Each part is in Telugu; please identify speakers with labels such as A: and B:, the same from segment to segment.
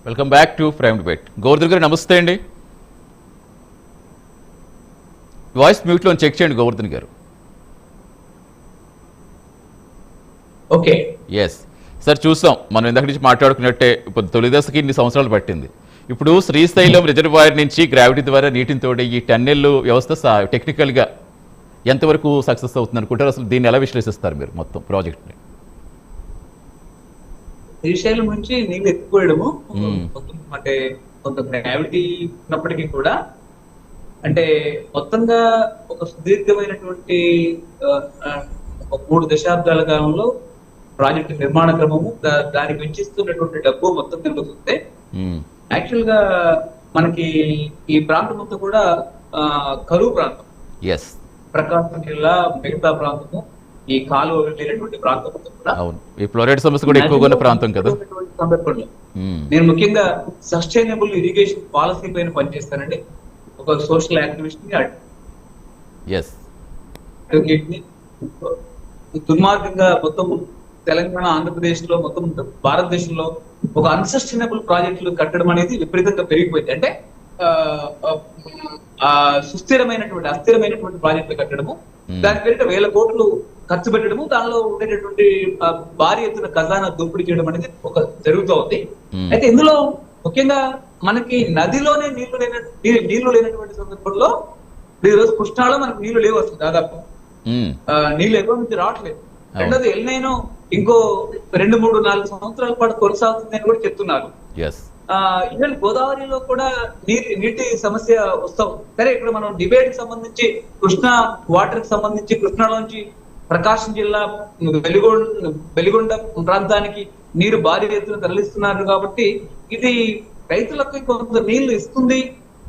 A: Welcome back to prime debate. Govardhan గారు నమస్తే అండి. వాయిస్ మ్యూట్లో చెక్ చేయండి గోవర్ధన్ గారు.
B: ఓకే
A: ఎస్ సార్, చూసాం మనం ఇందాక నుంచి మాట్లాడుకున్నట్టే. ఇప్పుడు తొలిదశకి ఇన్ని సంవత్సరాలు పట్టింది. ఇప్పుడు శ్రీశైలం రిజర్వాయర్ నుంచి గ్రావిటీ ద్వారా నీటిని తోడే ఈ టన్నెల్ వ్యవస్థ టెక్నికల్గా ఎంతవరకు సక్సెస్ అవుతుంది అనుకుంటారు? అసలు దీన్ని ఎలా విశ్లేషిస్తారు మీరు మొత్తం ప్రాజెక్ట్ని?
B: శ్రీశైలం నుంచి నీళ్ళు ఎత్తిపోయడము అంటే కొంత గ్రావిటీ ఉన్నప్పటికీ కూడా అంటే మొత్తంగా ఒక సుదీర్ఘమైనటువంటి 3 దశాబ్దాల కాలంలో ప్రాజెక్టు నిర్మాణ క్రమము దానికి వెచ్చిస్తున్నటువంటి డబ్బు మొత్తం తిరుగుతుంది. యాక్చువల్ గా మనకి ఈ ప్రాంతం మొత్తం కూడా కరువు ప్రాంతం. ప్రకాశం జిల్లా మిగతా ప్రాంతము ఈ కాలువ వెళ్ళేటువంటి ప్రాంతం కూడా
A: ఈ ఫ్లోరైడ్ సమస్య కూడా ఎక్కువగా ఉన్న ప్రాంతం కదా.
B: సందర్భంలో నేను ముఖ్యంగా సస్టైనబుల్ ఇరిగేషన్ పాలసీ పైన పనిచేస్తానండి. ఒక సోషల్ యాక్టివిస్ట్ ని దుర్మార్గంగా మొత్తం తెలంగాణ, ఆంధ్రప్రదేశ్ లో మొత్తం భారతదేశంలో ఒక అన్సస్టైనబుల్ ప్రాజెక్టులు కట్టడం అనేది విపరీతంగా పెరిగిపోయింది. అంటే అస్థిరమైనటువంటి ప్రాజెక్టులు కట్టడము, దాని పేరిట 1000 కోట్లు ఖర్చు పెట్టడము, దానిలో ఉండేటటువంటి భారీ ఎత్తున ఖజానా దోపిడీ చేయడం అనేది ఒక జరుగుతూ ఉంది. అయితే ఇందులో ముఖ్యంగా మనకి నదిలోనే నీళ్లు లేనటువంటి సందర్భంలో ఈరోజు కృష్ణాలో మనకు నీళ్లు లేవు అసలు. దాదాపు నీళ్లు ఎక్కువ నుంచి రావట్లేదు. రెండోది ఎల్నైనో ఇంకో 2, 3, 4 సంవత్సరాల పాటు కొనసాగుతుంది అని కూడా చెప్తున్నారు. ఈవెన్ గోదావరిలో కూడా నీటి సమస్య వస్తాం. సరే, ఇక్కడ మనం డిబేట్ కి సంబంధించి కృష్ణా వాటర్ కి సంబంధించి కృష్ణాలోంచి ప్రకాశం జిల్లా వెలిగొండ ప్రాంతానికి నీరు భారీ ఎత్తున తరలిస్తున్నారు కాబట్టి ఇది రైతులకు కొంత నీళ్లు ఇస్తుంది,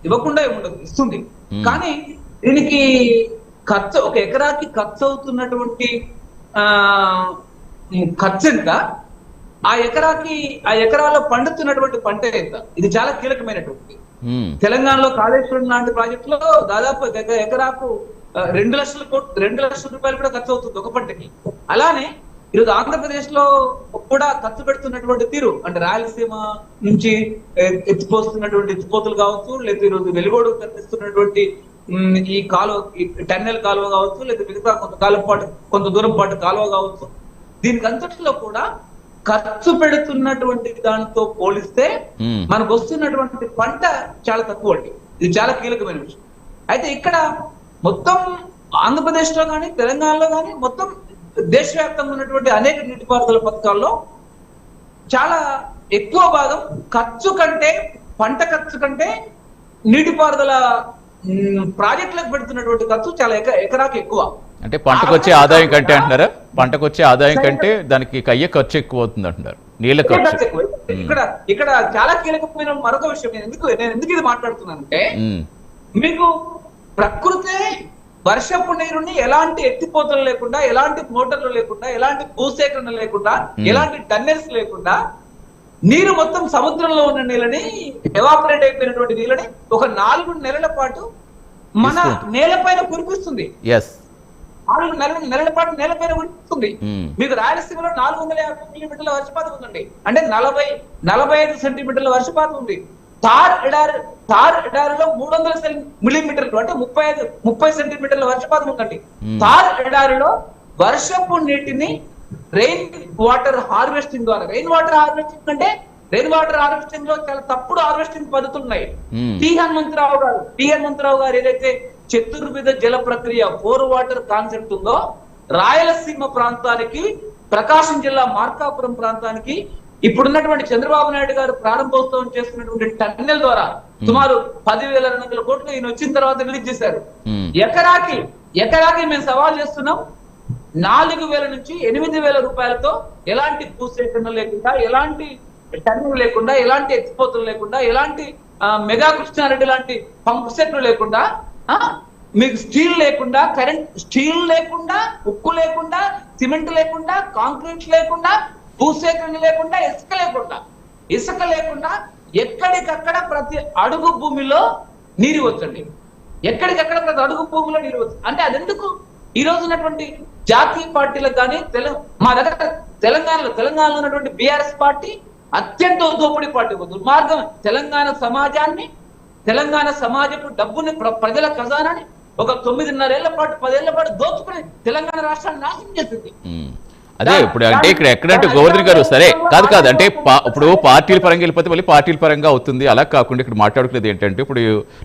B: ఇవ్వకుండా ఉండదు, ఇస్తుంది. కానీ దీనికి ఖర్చు, ఒక ఎకరాకి ఖర్చు అవుతున్నటువంటి ఖర్చు ఎంత, ఆ ఎకరాలో పండుతున్నటువంటి పంట ఎంత, ఇది చాలా కీలకమైనటువంటి. తెలంగాణలో కాళేశ్వరం లాంటి ప్రాజెక్టులో దాదాపు ఎకరాకు 2 లక్షల రూపాయలు కూడా ఖర్చు అవుతుంది ఒక పంటకి. అలానే ఈరోజు ఆంధ్రప్రదేశ్ లో కూడా ఖర్చు పెడుతున్నటువంటి తీరు, అంటే రాయలసీమ నుంచి ఎత్తిపోస్తున్నటువంటి ఎత్తిపోతులు కావచ్చు, లేదా ఈరోజు వెలుగోడు కనిపిస్తున్నటువంటి ఈ టన్నెల్ కాలువ కావచ్చు, లేదా మిగతా కొంత దూరం పాటు కాలువ కావచ్చు, దీనికి అంతటిలో కూడా ఖర్చు పెడుతున్నటువంటి దానితో పోలిస్తే మనకు వస్తున్నటువంటి పంట చాలా తక్కువ అండి. ఇది చాలా కీలకమైన విషయం. అయితే ఇక్కడ మొత్తం ఆంధ్రప్రదేశ్ లో కానీ తెలంగాణలో కానీ మొత్తం దేశవ్యాప్తంగా ఉన్నటువంటి అనేక నీటిపారుదల పథకాల్లో చాలా ఎక్కువ భాగం పంట ఖర్చు కంటే నీటిపారుదల ప్రాజెక్టులకు పెడుతున్నటువంటి ఖర్చు చాలా ఎకరాకి ఎక్కువ.
A: అంటే పంటకు వచ్చే ఆదాయం కంటే అంటున్నారా? పంటకు వచ్చే ఆదాయం కంటే దానికి అయ్యే ఖర్చు ఎక్కువ అవుతుంది అంటున్నారు, నీళ్ళ ఖర్చు.
B: ఇక్కడ చాలా కీలకమైన మరొక విషయం. నేను ఎందుకు ఇది మాట్లాడుతున్నానంటే, మీకు ప్రకృతి వర్షపు నీరుని ఎలాంటి ఎత్తిపోతలు లేకుండా, ఎలాంటి మోటార్లు లేకుండా, ఎలాంటి భూసేకరణ లేకుండా, ఎలాంటి టన్నెల్స్ లేకుండా నీరు మొత్తం సముద్రంలో ఉన్న నీళ్ళని, ఎవాపరేట్ అయిపోయినటువంటి నీళ్ళని ఒక 4 నెలల పాటు మన నేలపైన కురిపిస్తుంది. 4 నెలల పాటు నేలపైన కురిపిస్తుంది. మీకు రాయలసీమలో 450 మిల్లీమీటర్ల వర్షపాతం ఉందండి. అంటే 40-45 సెంటీమీటర్ల వర్షపాతం ఉంది. థార్ ఎడారిలో 300 మిల్లీమీటర్లు, అంటే 30 సెంటీమీటర్ల వర్షపాతం ఉందండి. థార్ ఎడారిలో వర్షపు నీటిని రెయిన్ వాటర్ హార్వెస్టింగ్ ద్వారా, రెయిన్ వాటర్ హార్వెస్టింగ్ లో చాలా తప్పుడు హార్వెస్టింగ్ పద్ధతులు ఉన్నాయి. టి హనుమంతరావు గారు ఏదైతే చతుర్విధ జల ప్రక్రియ 4 వాటర్ కాన్సెప్ట్ ఉందో, రాయలసీమ ప్రాంతానికి, ప్రకాశం జిల్లా మార్కాపురం ప్రాంతానికి ఇప్పుడున్నటువంటి చంద్రబాబు నాయుడు గారు ప్రారంభోత్సవం చేస్తున్నటువంటి టన్నెల్ ద్వారా సుమారు 10,200 కోట్లు ఈయన వచ్చిన తర్వాత రిలీజ్ చేశారు. ఎకరాకి మేము సవాల్ చేస్తున్నాం, 4,000 నుంచి 8,000 రూపాయలతో ఎలాంటి భూసేకరణ లేకుండా, ఎలాంటి టన్నెల్ లేకుండా, ఎలాంటి ఎత్తిపోతలు లేకుండా, ఎలాంటి మెగా కృష్ణారెడ్డి లాంటి పంప్ సెట్లు లేకుండా, మీకు స్టీల్ లేకుండా, స్టీల్ లేకుండా, ఉక్కు లేకుండా, సిమెంట్ లేకుండా, కాంక్రీట్ లేకుండా, భూసేకరణ లేకుండా, ఇసుక లేకుండా ఎక్కడికక్కడ ప్రతి అడుగు భూమిలో నీరు వచ్చండి. ఎక్కడికక్కడ ప్రతి అడుగు భూమిలో నీరు వచ్చు. అంటే అదెందుకు ఈ రోజు ఉన్నటువంటి జాతీయ పార్టీలకు కానీ మా దగ్గర తెలంగాణలో ఉన్నటువంటి బీఆర్ఎస్ పార్టీ, అత్యంత దోపిడీ పార్టీ, ఒక దుర్మార్గం. తెలంగాణ సమాజపు డబ్బుని ప్రజల ఖజానాని ఒక 9.5 ఏళ్ల పాటు 10 ఏళ్ల పాటు దోచుకుని తెలంగాణ రాష్ట్రాన్ని నాశనం చేసింది.
A: అదే ఇప్పుడు అంటే ఇక్కడ ఎక్కడంటే గోవర్ధన్ గారు సరే కాదు అంటే ఇప్పుడు పార్టీల పరంగా వెళ్ళిపోతే మళ్ళీ పార్టీల పరంగా అవుతుంది. అలా కాకుండా ఇక్కడ మాట్లాడుకునేది ఏంటంటే ఇప్పుడు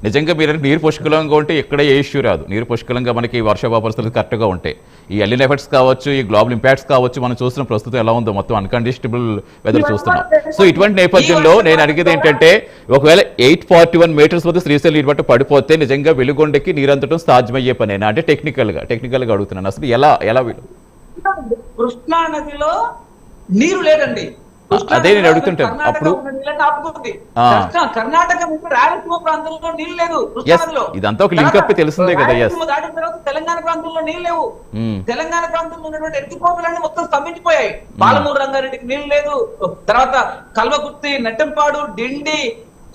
A: నిజంగా మీరు నీరు పుష్కలంగా ఉంటే ఎక్కడ ఏ ఇష్యూ రాదు. నీరు పుష్కలంగా మనకి వర్షాభావ పరిస్థితులు కరెక్ట్గా ఉంటాయి. ఈ ఎల్లిన్ ఎఫెక్ట్స్ కావచ్చు, ఈ గ్లోబల్ ఇంపాక్ట్స్ కావచ్చు, మనం చూసిన ప్రస్తుతం ఎలా ఉందో మొత్తం అన్కండిస్టబుల్ వెదర్ చూస్తున్నాం. సో ఇటువంటి నేపథ్యంలో నేను అడిగేది ఏంటంటే ఒకవేళ 841 మీటర్స్ వద్ద శ్రీశైలం నీరు మట్టం పడిపోతే నిజంగా వెలుగొండకి నీరంతటం సాధ్యమయ్యే పనేనా? అంటే టెక్నికల్గా అడుగుతున్నాను. అసలు ఎలా
B: కృష్ణా నదిలో నీరు లేదండి.
A: అదే నేను అడుగుతుంటాను. అప్పుడు
B: కర్ణాటక రాయలసీమ ప్రాంతంలో నీళ్ళు లేదు.
A: ఇదంతా ఒక లింక్ అప్ తెలిసిందే కదా.
B: దాటిన తర్వాత తెలంగాణ ప్రాంతంలో నీళ్ళు లేవు. తెలంగాణ ప్రాంతంలో ఉన్నటువంటి ఎత్తిపోతలన్నీ మొత్తం స్తంభించిపోయాయి. పాలమూరు రంగారెడ్డికి నీళ్ళు లేదు. తర్వాత కల్వకుర్తి, నెట్టంపాడు, డిండి,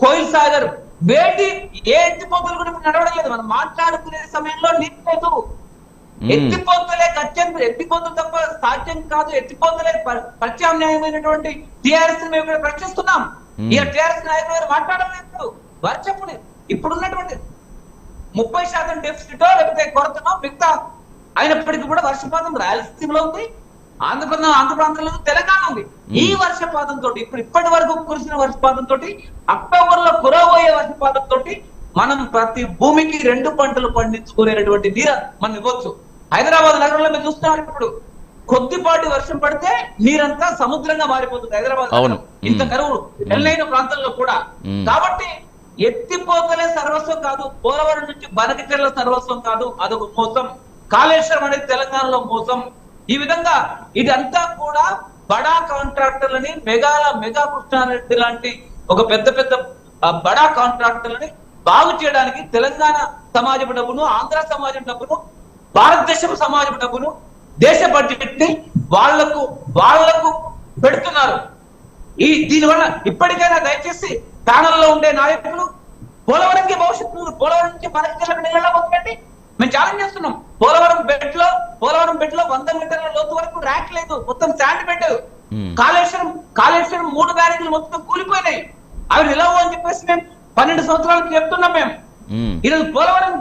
B: కోయిల్ సాగర్, వేటి ఏ ఎత్తిపోతలు కూడా నడవడం లేదు. మనం మాట్లాడుకునే సమయంలో నీళ్ళు లేదు. ఎత్తిపోతలే ఎత్తిపోతలు తప్ప సాధ్యం కాదు. ఎత్తిపోతలే ప్రత్యామ్నాయమైనటువంటి టీఆర్ఎస్ మేము ఇక్కడ ప్రశ్నిస్తున్నాం. ఈ టీఆర్ఎస్ నాయకులు మాట్లాడలేదు. వర్షపు ఇప్పుడున్నటువంటి 30% డెఫిసిటో లేకపోతే కొరతనో మిగతా అయినప్పటికీ కూడా వర్షపాతం రాయలసీమలో ఉంది, ఆంధ్ర ప్రాంతంలో తెలంగాణ ఉంది. ఈ వర్షపాతంతో ఇప్పటి వరకు కురిసిన వర్షపాతంతో అక్టోబర్ లో కురవబోయే వర్షపాతంతో మనం ప్రతి భూమికి 2 పంటలు పండించుకునేటువంటి నీరు మనం ఇవ్వచ్చు. హైదరాబాద్ నగరంలో మీరు చూస్తున్నారు, ఇప్పుడు కొద్దిపాటి వర్షం పడితే నీరంతా సముద్రంగా మారిపోతుంది హైదరాబాద్. ఇంత కరువు ఎల్లైన ప్రాంతంలో కూడా. కాబట్టి ఎత్తిపోతలే సర్వస్వం కాదు. పోలవరం నుంచి బనకచెర్ల సర్వస్వం కాదు. అదొక మోసం. కాళేశ్వరం అనేది తెలంగాణలో మోసం. ఈ విధంగా ఇదంతా కూడా బడా కాంట్రాక్టర్లని మెగా కృష్ణారెడ్డి లాంటి ఒక పెద్ద బడా కాంట్రాక్టర్లని బాగు చేయడానికి తెలంగాణ సమాజపు డబ్బును, ఆంధ్ర సమాజం డబ్బును, భారతదేశపు సమాజపు డబ్బును, దేశ బడ్జెట్ ని వాళ్లకు పెడుతున్నారు. దీనివల్ల ఇప్పటికైనా దయచేసి ప్యానల్లో ఉండే నాయకులు పోలవరంకి భవిష్యత్తు, పోలవరం నుంచి మనకి నీళ్ళ పోతుందండి. మేము ఛాలెంజ్ చేస్తున్నాం. పోలవరం బెడ్ లో 100 మీటర్ల లోతు వరకు ర్యాక్ లేదు, మొత్తం శాండ్ బెడ్. కాళేశ్వరం 3 బ్యారేజీలు మొత్తం కూలిపోయినాయి. అవి నిలవు అని చెప్పేసి మేము 12 సంవత్సరాలకు చెప్తున్నాం. మేము ఈరోజు పోలవరం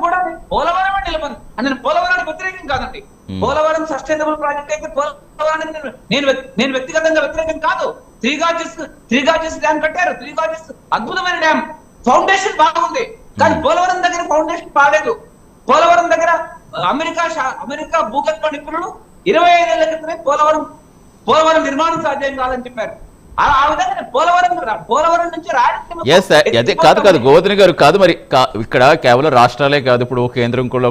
B: నిలబడి నేను పోలవరానికి వ్యతిరేకం కాదండి. పోలవరం సస్టైనబుల్ ప్రాజెక్ట్ అయితే పోలవరానికి నేను వ్యక్తిగతంగా వ్యతిరేకం కాదు. 3 గాజెస్ డ్యామ్ కట్టారు. 3 గాజెస్ అద్భుతమైన డ్యామ్, ఫౌండేషన్ బాగుంది. కానీ పోలవరం దగ్గర ఫౌండేషన్ బాగాలేదు. పోలవరం దగ్గర అమెరికా భూగర్భ నిపుణులు 25 ఏళ్ల క్రితమే పోలవరం నిర్మాణం సాధ్యం కాదని చెప్పారు. ఆ విధంగా పోలవరం నుంచి
A: అదే కాదు గోవర్ధన్ గారు కాదు. మరి ఇక్కడ కేవలం రాష్ట్రాలే కాదు, ఇప్పుడు కేంద్రం కూడా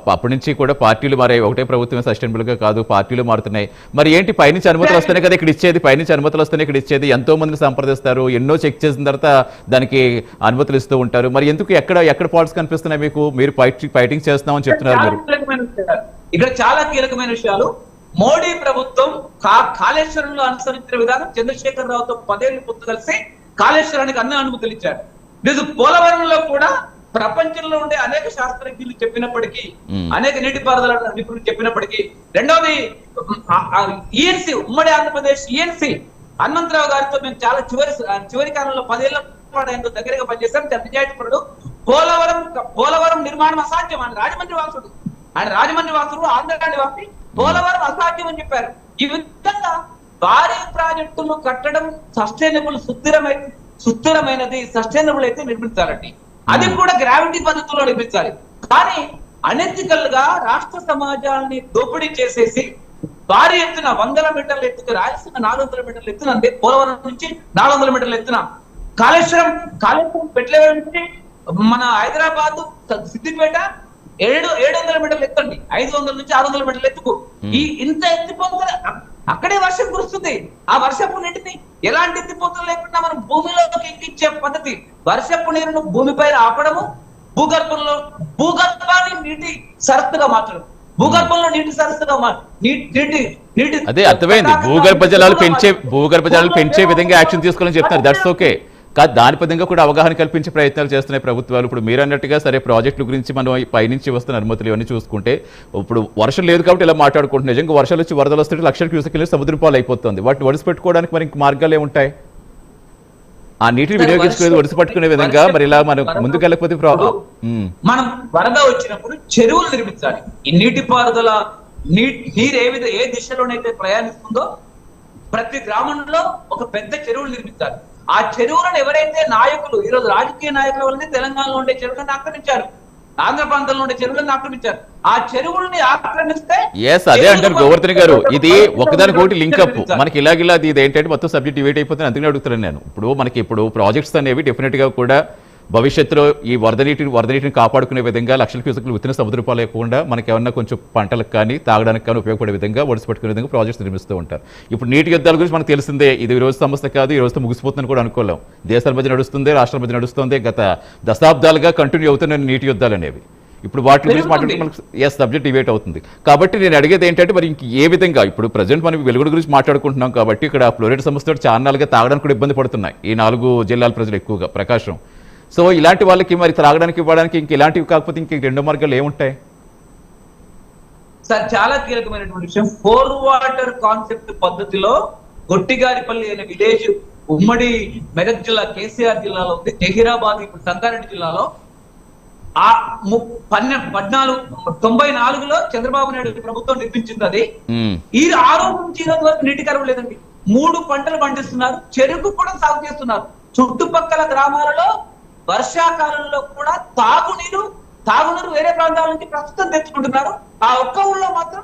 A: అప్పటి నుంచి కూడా పార్టీలు మారాయి. ఒకటే ప్రభుత్వం సస్టైనబుల్ గా కాదు, పార్టీలు మారుతున్నాయి. మరి ఏంటి పైనుంచి అనుమతులు వస్తేనే కదా ఇక్కడ ఇచ్చేది. పైనుంచి అనుమతులు వస్తేనే ఇక్కడ ఇచ్చేది. ఎంతో మందిని సంప్రదిస్తారు, ఎన్నో చెక్ చేసిన తర్వాత దానికి అనుమతులు ఇస్తూ ఉంటారు. మరి ఎందుకు ఎక్కడ ఫాల్ట్స్ కనిపిస్తున్నాయి మీకు? మీరు ఫైటింగ్ చేస్తున్నామని చెప్తున్నారు. మీరు
B: ఇక్కడ చాలా కీలకమైన విషయాలు. మోడీ ప్రభుత్వం కాళేశ్వరంలో అనుసరించిన విధానం చంద్రశేఖర్ రావుతో 10 ఏళ్లు పొత్తు కలిసి కాళేశ్వరానికి అన్ని అనుమతులు ఇచ్చారు. లేదు పోలవరంలో కూడా ప్రపంచంలో ఉండే అనేక శాస్త్రజ్ఞులు చెప్పినప్పటికీ, అనేక నీటిపారుదల నిపుణులు చెప్పినప్పటికీ, రెండవది ఈఎన్సీ ఉమ్మడి ఆంధ్రప్రదేశ్ ఈఎన్సీ హనుమంతరావు గారితో మేము చాలా చివరి కాలంలో 10 ఏళ్ల పాటు ఆయనతో దగ్గరగా పనిచేశాం. నిజాయితీపరుడు. పోలవరం నిర్మాణం అసాధ్యం. ఆయన రాజమండ్రి వాసుడు, ఆంధ్ర వాసి. పోలవరం అసాధ్యం అని చెప్పారు. ఈ విధంగా భారీ ప్రాజెక్టులు కట్టడం సుస్థిరమైనది సస్టైనబుల్ అయితే నిర్మించాలండి. అది కూడా గ్రావిటీ పద్ధతిలో నిర్మించాలి. కానీ అనెథికల్ గా రాష్ట్ర సమాజాన్ని దోపిడీ చేసేసి భారీ ఎత్తున 100 మీటర్ల ఎత్తుకు రాయలసీమ 400 మీటర్ల ఎత్తున అంటే పోలవరం నుంచి 400 మీటర్ల ఎత్తున కాళేశ్వరం పెట్ల నుంచి మన హైదరాబాద్ సిద్దిపేట 700 మీటర్లు ఎత్తండి, 500 నుంచి 600 మీటర్లు ఎత్తుకు. ఇంత ఎత్తిపోతలు అక్కడే వర్షం కురుస్తుంది. ఆ వర్షపు నీటిని ఎలాంటి ఎత్తిపోతలు లేకుండా మనం భూమిలోకి ఎక్కించే పద్ధతి. వర్షపు నీరును భూమిపై ఆపడము, భూగర్భాన్ని నీటి సరస్సుగా మార్చడం. భూగర్భంలో నీటి సరస్సుగా నీటి
A: అదే అర్థమైంది. భూగర్భ జలాలు పెంచే విధంగా యాక్షన్ తీసుకోవాలని చెప్తున్నారు. That's okay. కాదు దాని పదంగా కూడా అవగాహన కల్పించే ప్రయత్నాలు చేస్తున్నాయి ప్రభుత్వాలు. ఇప్పుడు మీరు అన్నట్టుగా సరే ప్రాజెక్టుల గురించి మనం పైనుంచి వస్తున్న అనుమతులు ఇవన్నీ చూసుకుంటే ఇప్పుడు వర్షం లేదు కాబట్టి ఇలా మాట్లాడుకుంటున్నాం. నిజంగా వర్షాలు వచ్చి వరదలు వస్తుంటే లక్షల క్యూసెక్లు సముద్రం పాలు అయిపోతుంది. వాటిని వడిసి పెట్టుకోవడానికి మరి మార్గాలు ఏముంటాయి? ఆ నీటిని వినియోగించుకునేది ఒడిసి పట్టుకునే విధంగా మరి ఇలా మనం ముందుకు వెళ్ళకపోతే
B: మనం వరద వచ్చినప్పుడు చెరువులు నిర్మించాలి. ఈ నీటిపారుదల నీరు ఏ దిశలోనైతే ప్రయాణిస్తుందో ప్రతి గ్రామంలో ఒక పెద్ద చెరువులు నిర్మించాలి. ఆ చెరువులను ఎవరైతే నాయకులు, ఈరోజు రాజకీయ నాయకుల వల్లనే తెలంగాణలో ఉండే చెరువులను ఆక్రమించారు, ఆంధ్ర ప్రాంతంలో ఉండే చెరువులను ఆక్రమించారు. ఆ చెరువుల్ని ఆక్రమిస్తే
A: అదే అంటారు గోవర్ధన్ గారు, ఇది ఒకదానికి ఒకటి లింకప్. మనకి ఇలాగిలా ఇది ఏంటంటే మొత్తం సబ్జెక్ట్ డివేట్ అయిపోతుంది. అందుకని అడుగుతున్నాను నేను. ఇప్పుడు ప్రాజెక్ట్స్ అనేవి డెఫినెట్ గా కూడా భవిష్యత్తులో ఈ వరద నీటిని కాపాడుకునే విధంగా లక్షల క్యూసెక్లు విత్తన సముద్ర లేకుండా మనకి ఏమన్నా కొంచెం పంటలకు కానీ తాగడానికి కానీ ఉపయోగపడే విధంగా ఒడిసి పట్టుకునే విధంగా ప్రాజెక్ట్స్ నిర్మిస్తూ ఉంటారు. ఇప్పుడు నీటి యుద్ధాల గురించి మనకు తెలిసిందే, ఇది ఈ రోజు సమస్య కాదు, ఈ రోజుతో ముగిసిపోతుందని కూడా అనుకోలేం. దేశాల మధ్య నడుస్తుంది, రాష్ట్రాల మధ్య నడుస్తుంది, గత దశాబ్దాలుగా కంటిన్యూ అవుతున్న నీటి యుద్ధాలు అనేవి. ఇప్పుడు వాటి గురించి మాట్లాడితే మనకు సబ్జెక్ట్ డిబేట్ అవుతుంది. కాబట్టి నేను అడిగేది ఏంటంటే మరి ఇంక ఏ విధంగా ఇప్పుడు ప్రజెంట్ మనం వెలుగుడు గురించి మాట్లాడుకుంటున్నాం కాబట్టి ఇక్కడ ఫ్లోరైడ్ సమస్యతో చాన్నాలుగా తాగడానికి కూడా ఇబ్బంది పడుతున్నాయి ఈ 4 జిల్లాల ప్రజలు ఎక్కువగా ప్రకాశం. సో ఇలాంటి వాళ్ళకి మరి త్రాగడానికి ఇవ్వడానికి ఇంక ఇలాంటివి కాకపోతే ఇంక 2 మార్గాలు ఏముంటాయి
B: సార్? చాలా కీలకమైనటువంటి విషయం. 4 వాటర్ కాన్సెప్ట్ పద్ధతిలో గొట్టిగారిపల్లి అనే విలేజ్ ఉమ్మడి మెదక్ జిల్లా కేసీఆర్ జిల్లాలో ఉంది, జహీరాబాద్ ఇప్పుడు సంగారెడ్డి జిల్లాలో. ఆ 94లో చంద్రబాబు నాయుడు ప్రభుత్వం నిర్మించింది అది. ఆ రోజు నుంచి ఈ రోజు వరకు నీటి కరువు లేదండి. 3 పంటలు పండిస్తున్నారు, చెరుకు కూడా సాగు చేస్తున్నారు. చుట్టుపక్కల గ్రామాలలో వర్షాకాలంలో కూడా తాగునీరు వేరే ప్రాంతాల నుంచి ప్రస్తుతం తెచ్చుకుంటున్నారు. ఆ ఒక్క ఊళ్ళో మాత్రం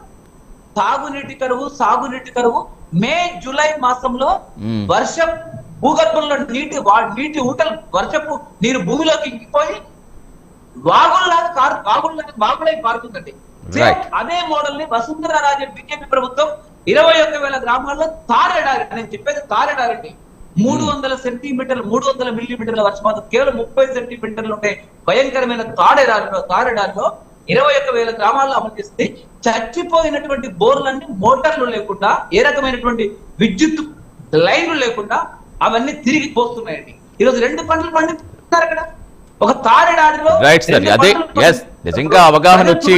B: తాగునీటి కరువు, సాగునీటి కరువు. మే జూలై మాసంలో వర్షం భూగర్భంలో నీటి ఊటలు, వర్షపు నీరు భూమిలోకి ఇంకిపోయి వాగులై పారుతుందండి. అదే మోడల్ ని వసుంధర రాజే బీజేపీ ప్రభుత్వం 21,000 గ్రామాల్లో తారెడారి, నేను చెప్పేది తారెడారండి, 300 సెంటీమీటర్లు 300 మిల్లీమీటర్ల వర్షపాతం, కేవలం 30 సెంటీమీటర్లు ఉండే భయంకరమైన తారెడారిలో 21,000 గ్రామాల్లో అమలు చేస్తే చచ్చిపోయినటువంటి బోర్లన్నీ మోటార్లు లేకుండా, ఏ రకమైనటువంటి విద్యుత్ లైన్లు లేకుండా అవన్నీ తిరిగి పోస్తున్నాయండి. ఈరోజు 2 పంటలు పండిస్తున్నారు అక్కడ. ఒక తారెడారిలో
A: నిజంగా అవగాహన వచ్చి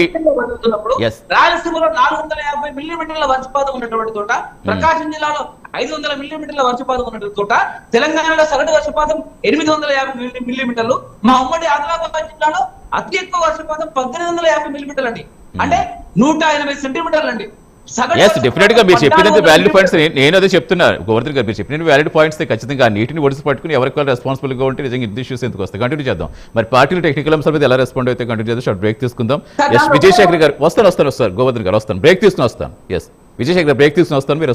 B: రాయలసీమలో 450 మిల్లీమీటర్ల వర్షపాతం ఉన్నటువంటి చోట, ప్రకాశం జిల్లాలో 500 మిల్లీమీటర్ల వర్షపాతం ఉన్నటువంటి చోట, తెలంగాణలో సగటు వర్షపాతం 850 మిల్లీమీటర్లు, మా ఉమ్మడి ఆదిలాబాద్ జిల్లాలో అతి ఎక్కువ వర్షపాతం 1850 మిల్లీమీటర్లు అండి. అంటే 180 సెంటీమీటర్లు అండి.
A: డెఫినెట్ గా మీరు చెప్పినంత వ్యాలిడ్ పాయింట్స్ నేను అదే చెప్తున్నారు గోవర్ధన్ గారు. మీరు చెప్పిన వ్యాలిడ్ పాయింట్స్ ఖచ్చితంగా నీటిని ఒడిసి పట్టుకుని ఎవరికి రెస్పాన్సిబుల్ గా ఉంటే నిజంగా ఇష్యూస్ ఎందుకు వస్తాయి. కంటిన్యూ చేద్దాం. మరి పార్టీలు టెక్నికల్ అంశాల మీద ఎలా రెస్పాండ్ అయితే కంటిన్యూ చేద్దాం. షార్ట్ బ్రేక్ తీసుకుందాం. విజయశేఖర్ గారు వస్తాను గోవర్ధన్ గారు వస్తాను, బ్రేక్ తీసుకుని వస్తాను. విజయశేఖర్ బ్రేక్ తీసుకుని వస్తాను, మీరు